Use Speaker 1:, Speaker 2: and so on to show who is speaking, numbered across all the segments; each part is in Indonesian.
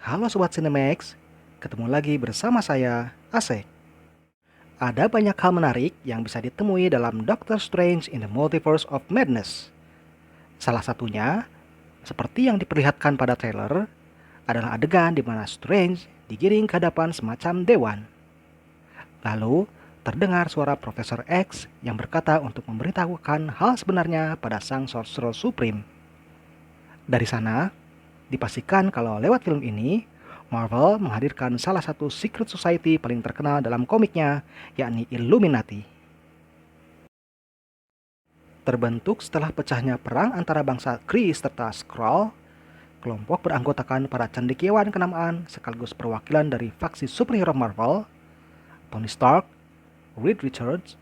Speaker 1: Halo Sobat Cinemax, ketemu lagi bersama saya, Asek. Ada banyak hal menarik yang bisa ditemui dalam Doctor Strange in the Multiverse of Madness. Salah satunya, seperti yang diperlihatkan pada trailer, adalah adegan di mana Strange digiring ke hadapan semacam dewan. Lalu, terdengar suara Profesor X yang berkata untuk memberitahukan hal sebenarnya pada sang Sorcerer Supreme. Dari sana, dipastikan kalau lewat film ini, Marvel menghadirkan salah satu secret society paling terkenal dalam komiknya, yakni Illuminati. Terbentuk setelah pecahnya perang antara bangsa Kree serta Skrull, kelompok beranggotakan para cendekiawan kenamaan sekaligus perwakilan dari faksi superhero Marvel, Tony Stark, Reed Richards,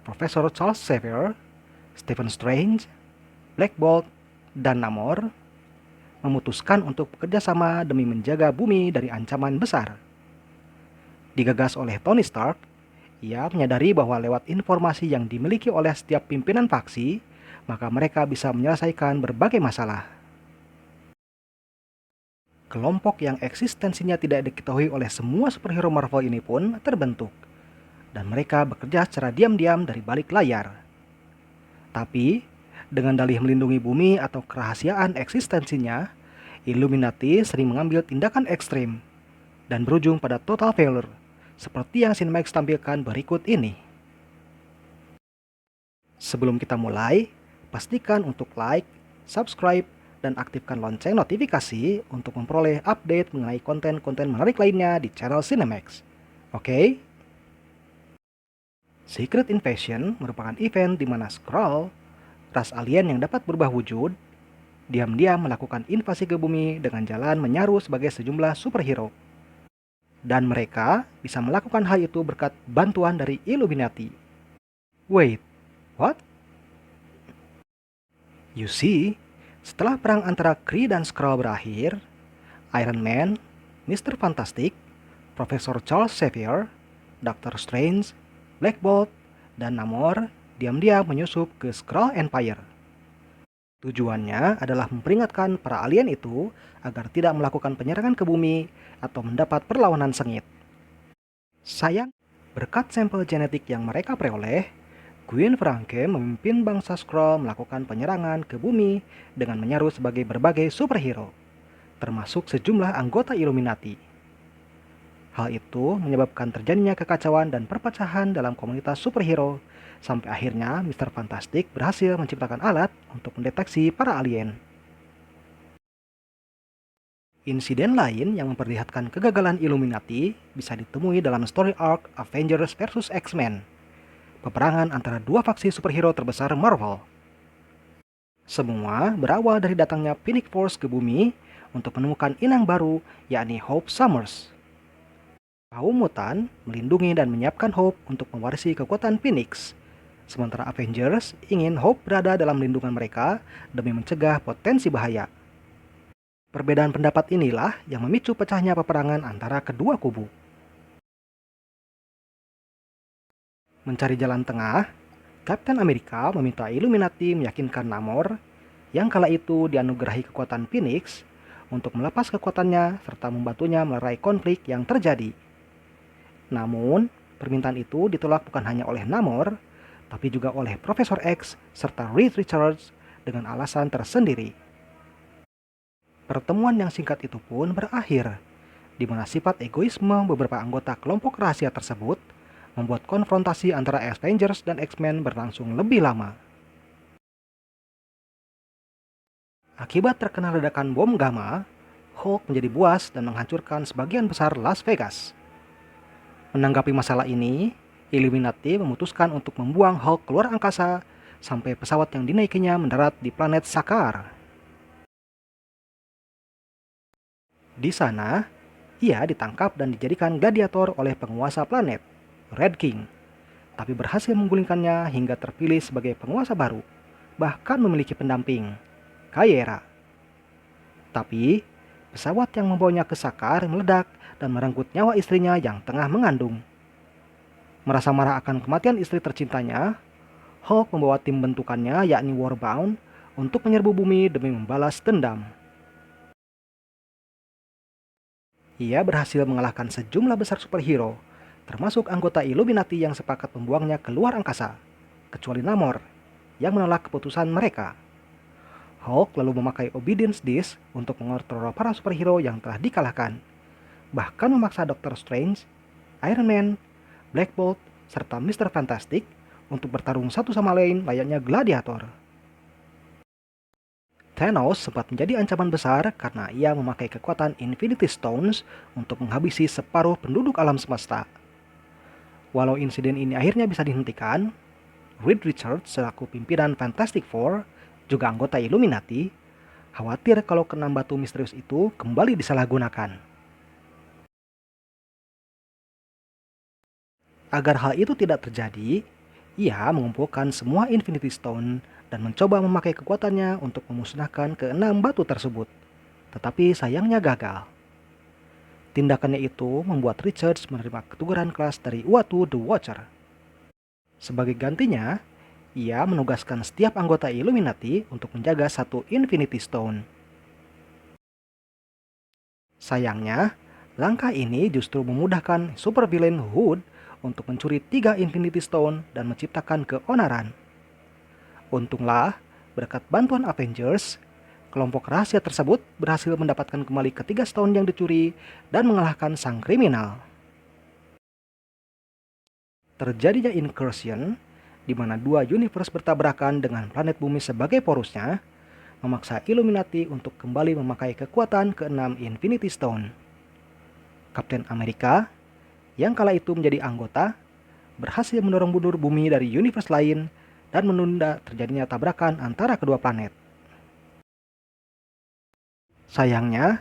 Speaker 1: Profesor Charles Xavier, Stephen Strange, Black Bolt, dan Namor memutuskan untuk bekerja sama demi menjaga bumi dari ancaman besar. Digagas oleh Tony Stark, ia menyadari bahwa lewat informasi yang dimiliki oleh setiap pimpinan faksi, maka mereka bisa menyelesaikan berbagai masalah. Kelompok yang eksistensinya tidak diketahui oleh semua superhero Marvel ini pun terbentuk, dan mereka bekerja secara diam-diam dari balik layar. Tapi, dengan dalih melindungi bumi atau kerahasiaan eksistensinya, Illuminati sering mengambil tindakan ekstrim dan berujung pada total failure, seperti yang Cinemax tampilkan berikut ini. Sebelum kita mulai, pastikan untuk like, subscribe, dan aktifkan lonceng notifikasi untuk memperoleh update mengenai konten-konten menarik lainnya di channel Cinemax. Oke? Secret Invasion merupakan event di mana Skrull, ras alien yang dapat berubah wujud, diam-diam melakukan invasi ke bumi dengan jalan menyaru sebagai sejumlah superhero. Dan mereka bisa melakukan hal itu berkat bantuan dari Illuminati. Wait, what? You see, setelah perang antara Kree dan Skrull berakhir, Iron Man, Mr. Fantastic, Profesor Charles Xavier, Doctor Strange, Black Bolt, dan Namor diam-diam menyusup ke Skrull Empire. Tujuannya adalah memperingatkan para alien itu agar tidak melakukan penyerangan ke bumi atau mendapat perlawanan sengit. Sayang, berkat sampel genetik yang mereka peroleh, Queen Franke memimpin bangsa Skrull melakukan penyerangan ke bumi dengan menyaru sebagai berbagai superhero, termasuk sejumlah anggota Illuminati. Hal itu menyebabkan terjadinya kekacauan dan perpecahan dalam komunitas superhero, sampai akhirnya Mr. Fantastic berhasil menciptakan alat untuk mendeteksi para alien. Insiden lain yang memperlihatkan kegagalan Illuminati bisa ditemui dalam story arc Avengers vs X-Men, peperangan antara dua faksi superhero terbesar Marvel. Semua berawal dari datangnya Phoenix Force ke bumi untuk menemukan inang baru, yakni Hope Summers. Kaum mutan melindungi dan menyiapkan Hope untuk mewarisi kekuatan Phoenix, sementara Avengers ingin Hope berada dalam lindungan mereka demi mencegah potensi bahaya. Perbedaan pendapat inilah yang memicu pecahnya peperangan antara kedua kubu. Mencari jalan tengah, Captain America meminta Illuminati meyakinkan Namor, yang kala itu dianugerahi kekuatan Phoenix, untuk melepas kekuatannya serta membantunya melerai konflik yang terjadi. Namun, permintaan itu ditolak bukan hanya oleh Namor, tapi juga oleh Profesor X serta Reed Richards dengan alasan tersendiri. Pertemuan yang singkat itu pun berakhir, di mana sifat egoisme beberapa anggota kelompok rahasia tersebut membuat konfrontasi antara Avengers dan X-Men berlangsung lebih lama. Akibat terkena ledakan bom gamma, Hulk menjadi buas dan menghancurkan sebagian besar Las Vegas. Menanggapi masalah ini, Illuminati memutuskan untuk membuang Hulk keluar angkasa sampai pesawat yang dinaikinya mendarat di planet Sakaar. Di sana, ia ditangkap dan dijadikan gladiator oleh penguasa planet, Red King, tapi berhasil menggulingkannya hingga terpilih sebagai penguasa baru, bahkan memiliki pendamping, Kayera. Tapi, pesawat yang membawanya ke Sakaar meledak dan merenggut nyawa istrinya yang tengah mengandung. Merasa marah akan kematian istri tercintanya, Hulk membawa tim bentukannya yakni Warbound untuk menyerbu bumi demi membalas dendam. Ia berhasil mengalahkan sejumlah besar superhero, termasuk anggota Illuminati yang sepakat membuangnya ke luar angkasa, kecuali Namor, yang menolak keputusan mereka. Hulk lalu memakai Obedience Disc untuk mengontrol para superhero yang telah dikalahkan, bahkan memaksa Doctor Strange, Iron Man, Black Bolt, serta Mr. Fantastic untuk bertarung satu sama lain layaknya gladiator. Thanos sempat menjadi ancaman besar karena ia memakai kekuatan Infinity Stones untuk menghabisi separuh penduduk alam semesta. Walau insiden ini akhirnya bisa dihentikan, Reed Richards selaku pimpinan Fantastic Four, juga anggota Illuminati, khawatir kalau keenam batu misterius itu kembali disalahgunakan. Agar hal itu tidak terjadi, ia mengumpulkan semua Infinity Stone dan mencoba memakai kekuatannya untuk memusnahkan keenam batu tersebut. Tetapi sayangnya gagal. Tindakannya itu membuat Richards menerima keteguran keras dari Uatu the Watcher. Sebagai gantinya, ia menugaskan setiap anggota Illuminati untuk menjaga satu Infinity Stone. Sayangnya, langkah ini justru memudahkan supervillain Hood untuk mencuri 3 Infinity Stone dan menciptakan keonaran. Untunglah, berkat bantuan Avengers, kelompok rahasia tersebut berhasil mendapatkan kembali ketiga stone yang dicuri dan mengalahkan sang kriminal. Terjadinya incursion, di mana dua universe bertabrakan dengan planet bumi sebagai porusnya, memaksa Illuminati untuk kembali memakai kekuatan keenam Infinity Stone. Kapten Amerika, yang kala itu menjadi anggota, berhasil mendorong mundur bumi dari universe lain dan menunda terjadinya tabrakan antara kedua planet. Sayangnya,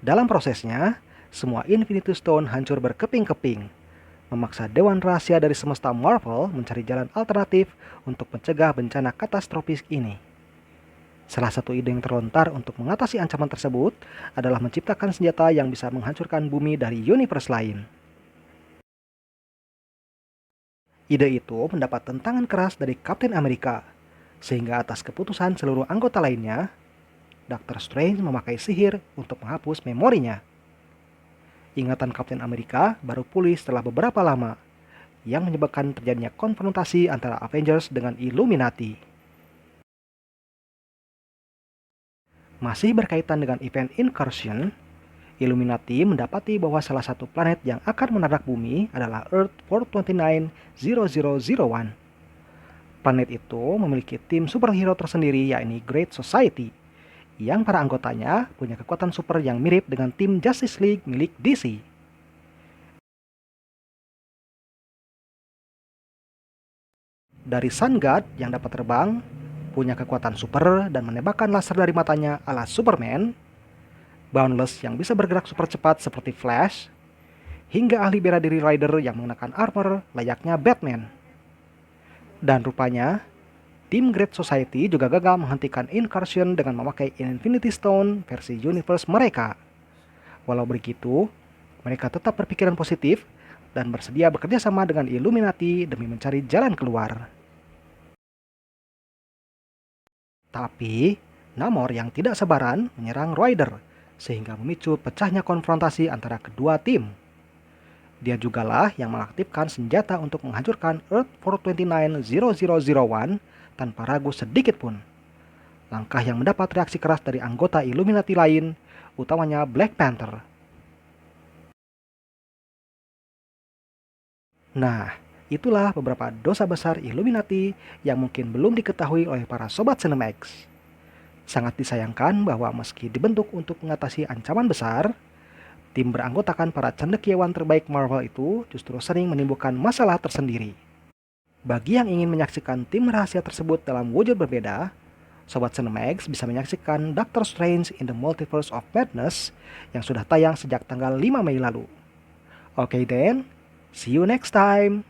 Speaker 1: dalam prosesnya, semua Infinity Stone hancur berkeping-keping, memaksa Dewan Rahasia dari semesta Marvel mencari jalan alternatif untuk mencegah bencana katastrofis ini. Salah satu ide yang terlontar untuk mengatasi ancaman tersebut adalah menciptakan senjata yang bisa menghancurkan bumi dari universe lain. Ide itu mendapat tentangan keras dari Kapten Amerika, sehingga atas keputusan seluruh anggota lainnya, Dr. Strange memakai sihir untuk menghapus memorinya. Ingatan Kapten Amerika baru pulih setelah beberapa lama, yang menyebabkan terjadinya konfrontasi antara Avengers dengan Illuminati. Masih berkaitan dengan event Incursion, Illuminati mendapati bahwa salah satu planet yang akan menabrak bumi adalah Earth 429-0001. Planet itu memiliki tim superhero tersendiri yakni Great Society, yang para anggotanya punya kekuatan super yang mirip dengan tim Justice League milik DC. Dari Sun God yang dapat terbang, punya kekuatan super dan menembakkan laser dari matanya ala Superman, Boundless yang bisa bergerak super cepat seperti Flash, hingga ahli bela diri Rider yang mengenakan armor layaknya Batman. Dan rupanya, tim Great Society juga gagal menghentikan Incursion dengan memakai Infinity Stone versi universe mereka. Walau begitu, mereka tetap berpikiran positif dan bersedia bekerja sama dengan Illuminati demi mencari jalan keluar. Tapi, Namor yang tidak sabaran menyerang Rider, sehingga memicu pecahnya konfrontasi antara kedua tim. Dia jugalah yang mengaktifkan senjata untuk menghancurkan Earth 429-0001 tanpa ragu sedikit pun. Langkah yang mendapat reaksi keras dari anggota Illuminati lain, utamanya Black Panther. Nah, itulah beberapa dosa besar Illuminati yang mungkin belum diketahui oleh para sobat Cinemax. Sangat disayangkan bahwa meski dibentuk untuk mengatasi ancaman besar, tim beranggotakan para cendekiawan terbaik Marvel itu justru sering menimbulkan masalah tersendiri. Bagi yang ingin menyaksikan tim rahasia tersebut dalam wujud berbeda, Sobat Cinemax bisa menyaksikan Doctor Strange in the Multiverse of Madness yang sudah tayang sejak tanggal 5 Mei lalu. Oke then, see you next time!